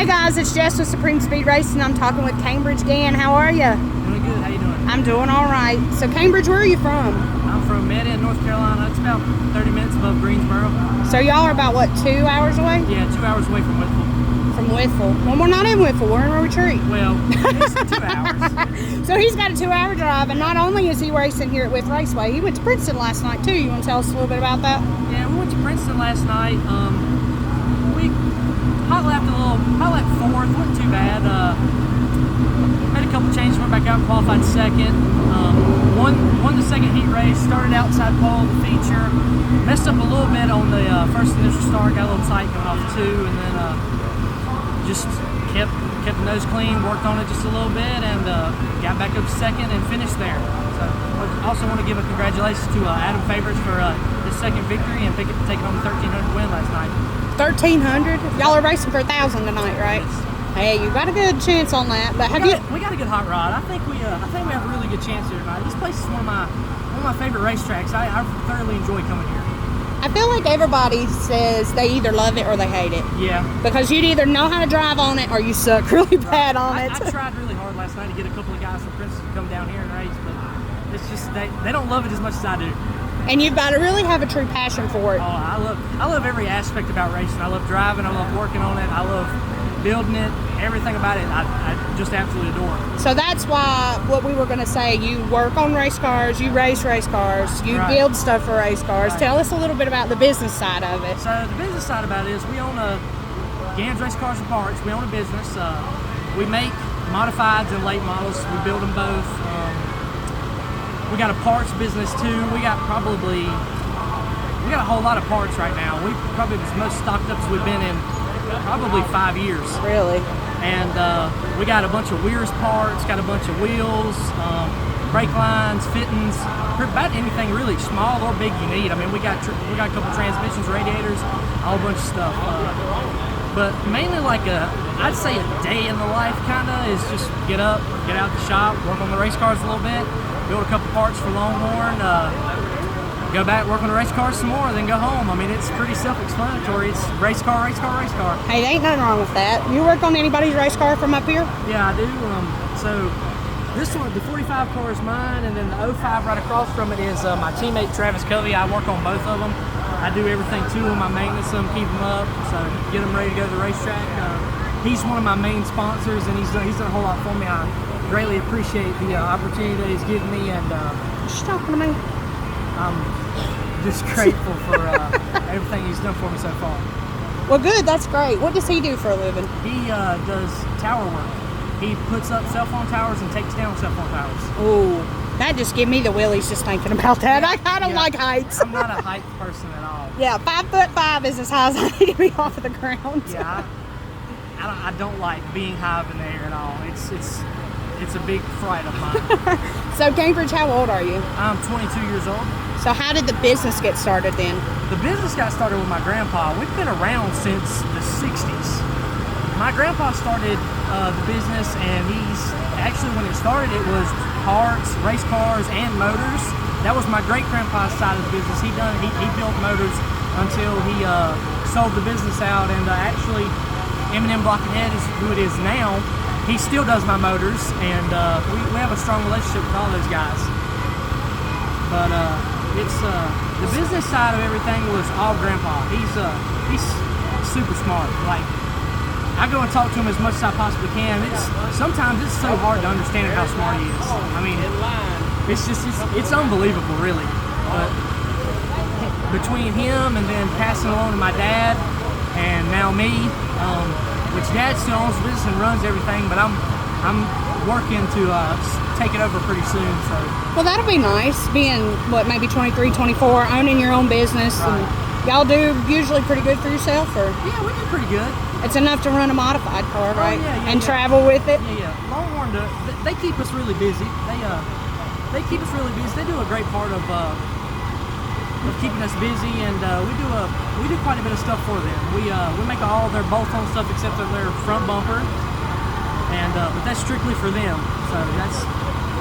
Hey guys, it's Jess with Supreme Speed Racing. I'm talking with Cambridge Gann. How are you? Doing good. How you doing? I'm doing all right. So Cambridge, where are you from? I'm from Meta, North Carolina. It's about 30 minutes above Greensboro. So y'all are about, what, 2 hours away? Yeah, 2 hours away from Whitfield. From Whitfield. Well, we're not in Whitfield. We're in a retreat. Well, it's 2 hours. So he's got a 2-hour drive, and not only is he racing here at With Raceway, he went to Princeton last night, too. You want to tell us a little bit about that? Yeah, we went to Princeton last night. We hot lapped fourth, wasn't too bad. Made a couple changes, went back out and qualified second. Won the second heat race, started outside pole, the feature. Messed up a little bit on the first initial start, got a little tight going off 2, and then just kept the nose clean, worked on it just a little bit, and got back up second and finished there. So I also want to give a congratulations to Adam Favors for his second victory and taking on the 1,300 win last night. 1,300? Y'all are racing for 1,000 tonight, right? Yes. Hey, you got a good chance on that. But we got a good hot rod. I think we have a really good chance here tonight. This place is one of my favorite racetracks. I thoroughly enjoy coming here. I feel like everybody says they either love it or they hate it. Yeah. Because you'd either know how to drive on it or you suck really bad on it. I tried really hard last night to get a couple of guys from Princeton to come down here and race, but it's just they don't love it as much as I do. And you've got to really have a true passion for it. Oh, I love every aspect about racing. I love driving. I love working on it. I love building it. Everything about it, I just absolutely adore. So that's why what we were going to say, you work on race cars, you race cars, you build stuff for race cars. Right. Tell us a little bit about the business side of it. So the business side about it is we own Gann's Race Cars and Parts. We own a business. We make modifieds and late models. We build them both. We got a parts business too. We got a whole lot of parts right now. We probably the most stocked up as we've been in probably 5 years. Really? And we got a bunch of Weir's parts, got a bunch of wheels, brake lines, fittings, about anything really small or big you need. I mean, we got a couple transmissions, radiators, a whole bunch of stuff. But mainly I'd say a day in the life kinda is just get up, get out the shop, work on the race cars a little bit, build a couple parts for Longhorn, go back, work on the race cars some more, then go home. I mean, it's pretty self-explanatory. It's race car, race car, race car. Hey, ain't nothing wrong with that. You work on anybody's race car from up here? Yeah, I do. So this one, the 45 car is mine, and then the 05 right across from it is my teammate Travis Covey. I work on both of them. I do everything to them. I maintenance them, keep them up, so get them ready to go to the racetrack. He's one of my main sponsors, and he's done a whole lot for me. I greatly appreciate the opportunity that he's given me, and she's talking to me. I'm just grateful for everything he's done for me so far. Well, good. That's great. What does he do for a living? He does tower work. He puts up cell phone towers and takes down cell phone towers. Ooh, that just give me the willies just thinking about that. Yeah, I don't like heights. I'm not a height person at all. Yeah, 5'5" is as high as I need to be off of the ground. Yeah, I don't like being high up in the air at all. It's a big fright of mine. So Cambridge, how old are you? I'm 22 years old. So how did the business get started then? The business got started with my grandpa. We've been around since the 60s. My grandpa started the business, and he's actually, when it started, it was parts, race cars, and motors. That was my great-grandpa's side of the business. He built motors until he sold the business out, and actually M&M Block and Head is who it is now. He still does my motors, and we have a strong relationship with all those guys. But it's the business side of everything was all Grandpa. He's super smart. Like, I go and talk to him as much as I possibly can. Sometimes it's so hard to understand how smart he is. I mean, it's unbelievable, really. But between him and then passing along to my dad, and now me, which Dad still owns the business and runs everything, but I'm working to take it over pretty soon. So. Well, that'll be nice, being, what, maybe 23, 24, owning your own business. Right. And y'all do usually pretty good for yourself? Or? Yeah, we do pretty good. It's enough to run a modified car, right? Yeah, and travel with it? Yeah. Longhorn, they keep us really busy. They keep us really busy. They do a great part of keeping us busy, and we do quite a bit of stuff for them. We make all their bolt-on stuff except for their front bumper, and but that's strictly for them. So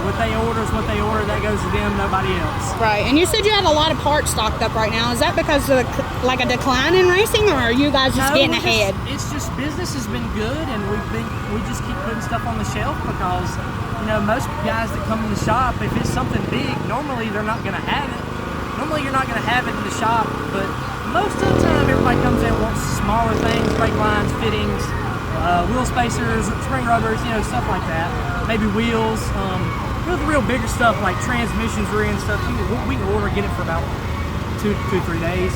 What they order is what they order. That goes to them, nobody else. Right. And you said you had a lot of parts stocked up right now. Is that because of like a decline in racing, or are you guys just getting ahead? It's just business has been good, and we just keep putting stuff on the shelf because most guys that come in the shop, if it's something big, normally they're not going to have it. Normally you're not going to have it in the shop, but most of the time everybody comes in and wants smaller things, brake lines, fittings, wheel spacers, spring rubbers, stuff like that. Maybe wheels. The real bigger stuff like transmissions, rear end stuff, we can order, get it for about 2 to 3 days.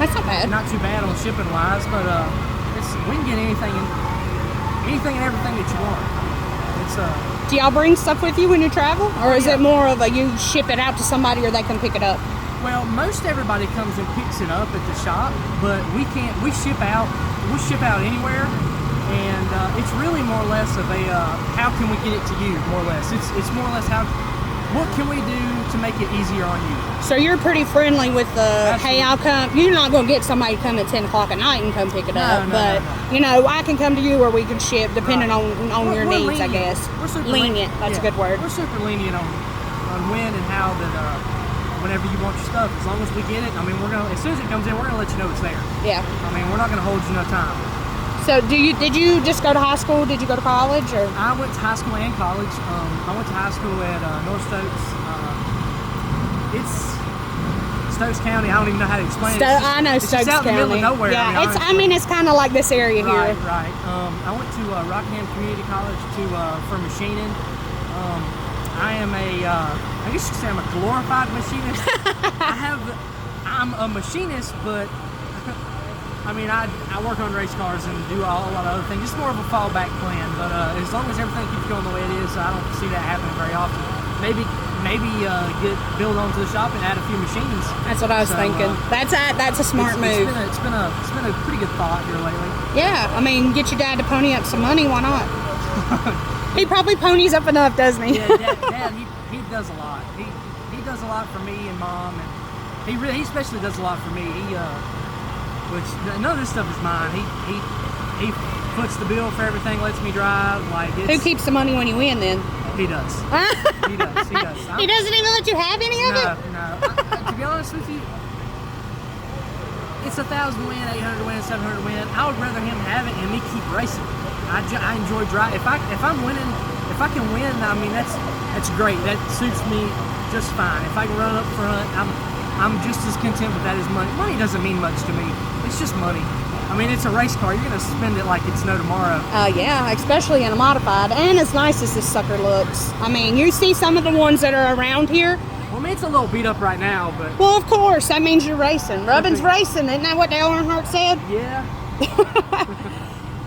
That's not bad. Not too bad on shipping wise, but we can get anything and everything that you want. Do y'all bring stuff with you when you travel, or is it more of a you ship it out to somebody or they can pick it up? Well, most everybody comes and picks it up at the shop, but we can't. We ship out. We ship out anywhere. And it's really more or less of a how can we get it to you, more or less. It's more or less what can we do to make it easier on you. So you're pretty friendly with the, hey, I'll come. You're not going to get somebody to come at 10 o'clock at night and come pick it up. But, I can come to you or we can ship depending on your needs, lenient. I guess. We're super lenient. That's a good word. We're super lenient on when and how that whenever you want your stuff. As long as we get it, as soon as it comes in, we're going to let you know it's there. Yeah. We're not going to hold you no time. So did you just go to high school? Did you go to college? Or? I went to high school and college. I went to high school at North Stokes. It's Stokes County. I don't even know how to explain it. I know Stokes County. It's out in the middle of nowhere. Yeah, it's kind of like this area here. Right. I went to Rockingham Community College for machining. I am I guess you could say I'm a glorified machinist. I'm a machinist, but I work on race cars and do a lot of other things. It's more of a fallback plan, but as long as everything keeps going the way it is, I don't see that happening very often. Maybe build onto the shop and add a few machines. That's what I was thinking. That's a smart move. It's been a pretty good thought here lately. Yeah, get your dad to pony up some money. Why not? He probably ponies up enough, doesn't he? Yeah, Dad he does a lot. He does a lot for me and Mom, and he especially does a lot for me. Which none of this stuff is mine. He puts the bill for everything, lets me drive. Who keeps the money when you win then? He does. He does. He doesn't even let you have any of it? No. To be honest with you, it's 1,000 to win, 800 to win, 700 to win. I would rather him have it and me keep racing. I enjoy driving. If I'm winning, if I can win, that's great. That suits me just fine. If I can run up front, I'm just as content with that as money. Money doesn't mean much to me. It's just money. It's a race car. You're going to spend it like it's no tomorrow. Yeah, especially in a modified. And as nice as this sucker looks. You see some of the ones that are around here. Well, it's a little beat up right now, but... Well, of course. That means you're racing. Rubbin's racing. Isn't that what Dale Earnhardt said? Yeah.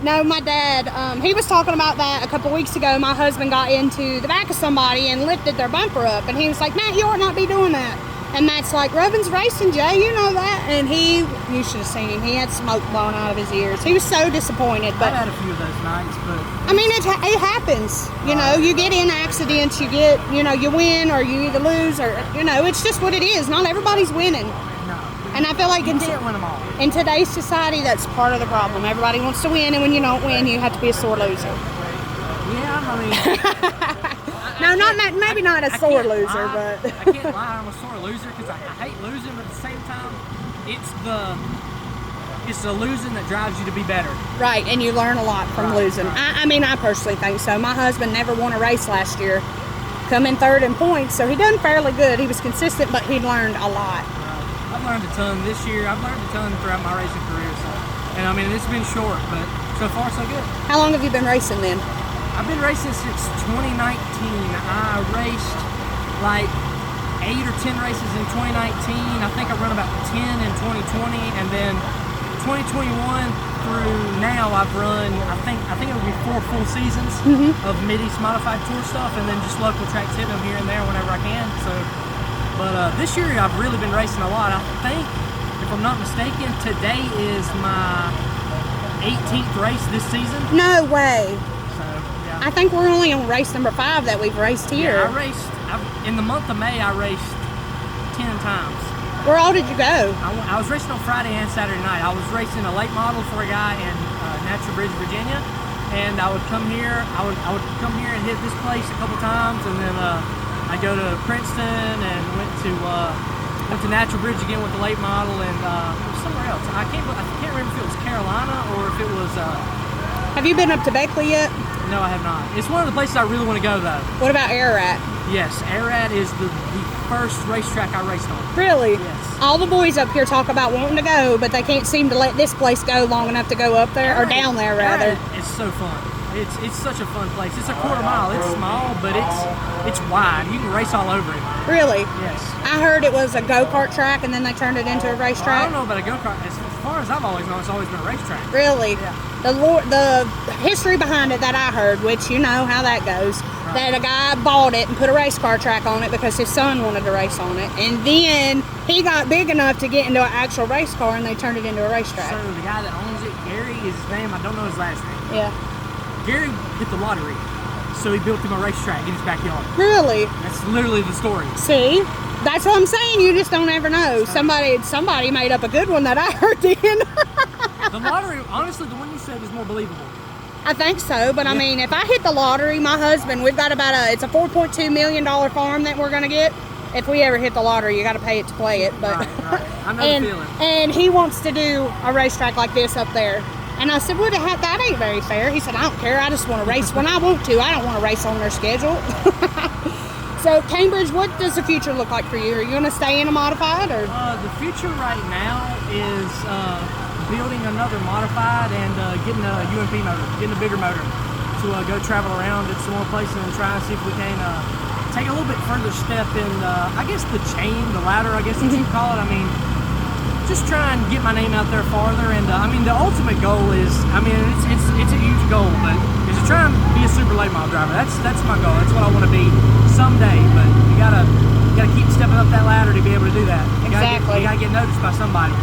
No, my dad, he was talking about that a couple weeks ago. My husband got into the back of somebody and lifted their bumper up. And he was like, Matt, you ought not be doing that. And Matt's like, Rubbin's racing, Jay, you know that. And you should have seen him. He had smoke blowing out of his ears. He was so disappointed. But I've had a few of those nights, but... it happens. You get in accidents, you win or you either lose or, it's just what it is. Not everybody's winning. No. And I feel like you can't win them all. In today's society, that's part of the problem. Everybody wants to win, and when you don't win, you have to be a sore loser. Yeah, No, maybe not a sore loser, but... I can't lie, I'm a sore loser because I hate losing, but at the same time, it's the losing that drives you to be better. Right, and you learn a lot from losing. Right. I personally think so. My husband never won a race last year. Come in third in points, so he done fairly good. He was consistent, but he learned a lot. I've learned a ton this year. I've learned a ton throughout my racing career. It's been short, but so far so good. How long have you been racing then? I've been racing since 2019. I raced like 8 or 10 races in 2019. I think I run about 10 in 2020, and then 2021 through now I've run. I think it'll be 4 full seasons of Mid-East modified tour stuff, and then just local tracks hitting them here and there whenever I can. But this year I've really been racing a lot. I think, if I'm not mistaken, today is my 18th race this season. No way. Yeah. I think we're only on race number 5 that we've raced here. Yeah, in the month of May, I raced 10 times. Where all did you go? I was racing on Friday and Saturday night. I was racing a late model for a guy in Natural Bridge, Virginia, and I would come here. I would come here and hit this place a couple times, and then I go to Princeton and went to Natural Bridge again with the late model, and somewhere else. I can't remember if it was Carolina or if it was. Have you been up to Beckley yet? No, I have not. It's one of the places I really want to go though. What about Ararat? Yes, Ararat is the first racetrack I raced on. Really? Yes. All the boys up here talk about wanting to go, but they can't seem to let this place go long enough to go up there, or down there rather. It's so fun. It's such a fun place. It's a quarter mile. It's small, but it's wide. You can race all over it. Really? Yes. I heard it was a go-kart track, and then they turned it into a Well, racetrack. I don't know about a go-kart. As far as I've always known, it's always been a racetrack. Really? Yeah. The history behind it that I heard, which you know how that goes, that a guy bought it and put a race car track on it because his son wanted to race on it, and then he got big enough to get into an actual race car, and they turned it into a racetrack. So the guy that owns it, Gary, is his name. I don't know his last name. Yeah. Gary hit the lottery, so he built him a racetrack in his backyard. Really? That's literally the story. See? That's what I'm saying. You just don't ever know. Somebody made up a good one that I heard then. The lottery, honestly, the one you said is more believable. I think so, but I mean, if I hit the lottery, my husband, we've got it's a $4.2 million farm that we're going to get. If we ever hit the lottery, you got to pay it to play it. But Right. I know the feeling. And he wants to do a racetrack like this up there. And I said, well, that ain't very fair. He said, I don't care. I just want to race when I want to. I don't want to race on their schedule. So, Cambridge, what does the future look like for you? Are you going to stay in a modified? Or? The future right now is building another modified and getting a UMP motor, getting a bigger motor to go travel around at some more places and try and see if we can take a little bit further step in, I guess, the chain, the ladder, I guess you call it. I mean, just try and get my name out there farther. And I mean, the ultimate goal is, I mean, it's a huge goal, but is to try and be a super late model driver. That's my goal. That's what I want to be someday. But you gotta keep stepping up that ladder to be able to do that. Exactly. You gotta get noticed by somebody.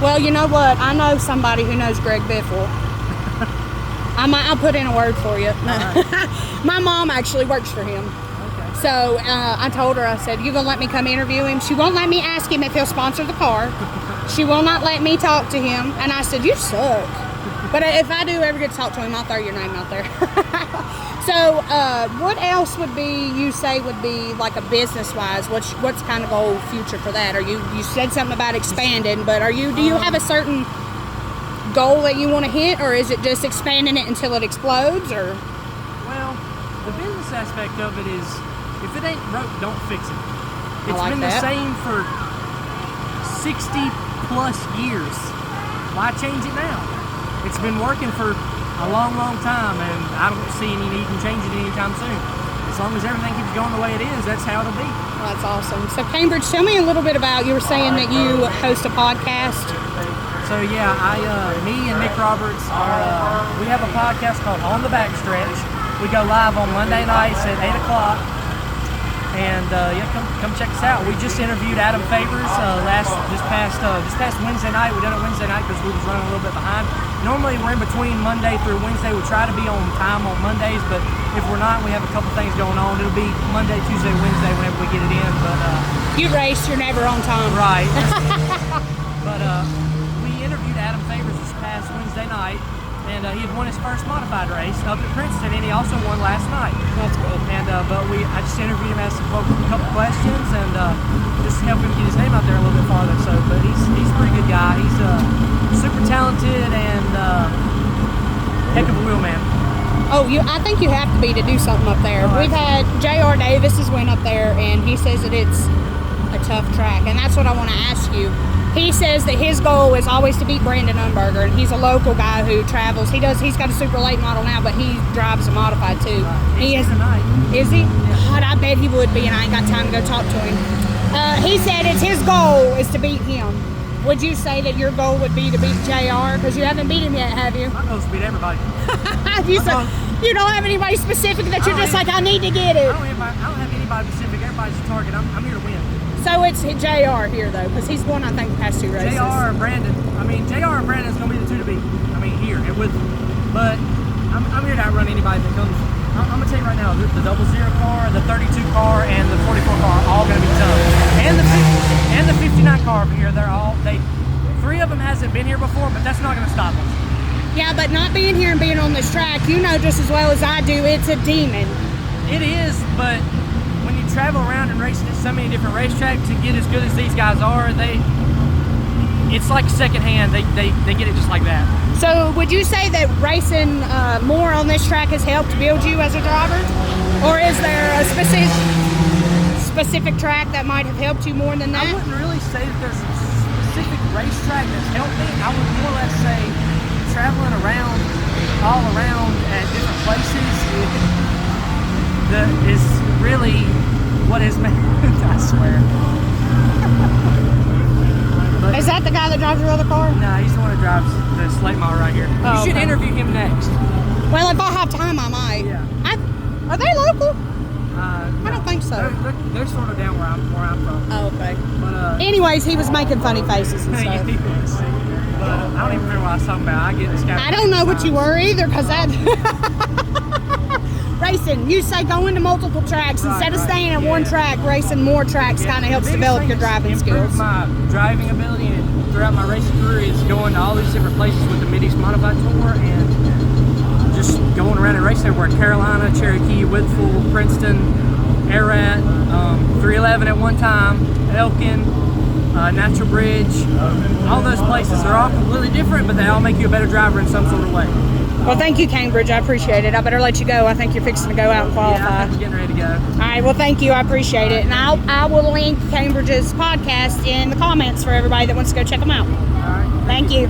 Well, you know what? I know somebody who knows Greg Biffle. I'll put in a word for you. Right. My mom actually works for him. Okay. So I told her, I said, you gonna let me come interview him? She won't let me ask him if he'll sponsor the car. She will not let me talk to him. And I said, you suck. But if I do ever get to talk to him, I'll throw your name out there. So what else would you say would be like a business-wise? What's kind of goal future for that? You said something about expanding, but do you have a certain goal that you want to hit, or is it just expanding it until it explodes? Or well, the business aspect of it is, if it ain't broke, don't fix it. It's like been that. the same for 60 plus years. Why change it now? It's been working for a long time, and I don't see any need in changing it anytime soon. As long as everything keeps going the way it is, that's how it'll be. Well, that's awesome. So Cambridge, tell me a little bit about, you were saying that you host a podcast. So yeah, me and Nick Roberts we have a podcast called On the Backstretch. We go live on Monday nights at 8 o'clock. And come check us out. We just interviewed Adam Favors this past Wednesday night. We done it Wednesday night because we was running a little bit behind. Normally we're in between Monday through Wednesday. We try to be on time on Mondays, but if we're not, we have a couple things going on. It'll be Monday, Tuesday, Wednesday whenever we get it in. But you race, you're never on time. right. But we interviewed Adam Favors this past Wednesday night. And he had won his first modified race up at Princeton, and he also won last night. That's good. And I just interviewed him, asked a couple questions, and just help him get his name out there a little bit farther. So, but he's a pretty good guy. He's super talented and heck of a wheelman. Oh, I think you have to be to do something up there. Right. We've had J.R. Davis has went up there, and he says that it's a tough track, and that's what I want to ask you. He says that his goal is always to beat Brandon Umberger, and he's a local guy who travels. He's got a super late model now, but he drives a modified too. He's here tonight. Is he? Yeah. God, I bet he would be, and I ain't got time to go talk to him. He said it's his goal is to beat him. Would you say that your goal would be to beat JR? Because you haven't beat him yet, have you? My goal is to beat everybody. You don't have anybody specific that you're just like, I need to get it. I don't have anybody specific. Everybody's a target. I'm here to win. So it's JR here though, because he's won I think the past two races. JR and Brandon. I mean, JR and Brandon is going to be the two to beat. I mean, here and with. But I'm here to outrun anybody that comes. I'm going to tell you right now, the 00 car, the 32 car, and the 44 car are all going to be tough. And the 59 car over here, three of them hasn't been here before, but that's not going to stop them. Yeah, but not being here and being on this track, you know just as well as I do, it's a demon. It is, but when you travel around and race at so many different racetracks to get as good as these guys are, it's like secondhand. They get it just like that. So would you say that racing more on this track has helped build you as a driver? Or is there a specific track that might have helped you more than that? I wouldn't really say that there's a specific racetrack that's helped me. I would more or less say traveling around, all around at different places is really what has made I swear. Is that the guy that drives your other car? No, he's the one that drives the slate mile right here. Oh, you should okay. interview him next. Well, if I have time, I might. Yeah. Are they local? No. I don't think so. They're sort of down where I'm from. Oh, okay. But anyways, he was making funny faces and stuff. he was. But I don't even remember what I was talking about. I get this guy. I don't know what you were either, because that racing. You say go into multiple tracks instead of staying at one track. Racing more tracks kind of helps develop your driving skills. My driving ability and throughout my racing career is going to all these different places with the Mid-East Modified Tour and just going around and racing everywhere. Carolina, Cherokee, Woodfull, Princeton, Ararat, 311 at one time, Elkin, Natural Bridge. All those places are all completely different, but they all make you a better driver in some sort of way. Well, thank you, Cambridge. I appreciate it. I better let you go. I think you're fixing to go out and qualify. Yeah, I'm getting ready to go. All right. Well, thank you. I appreciate it. And I will link Cambridge's podcast in the comments for everybody that wants to go check them out. All right. Thank you.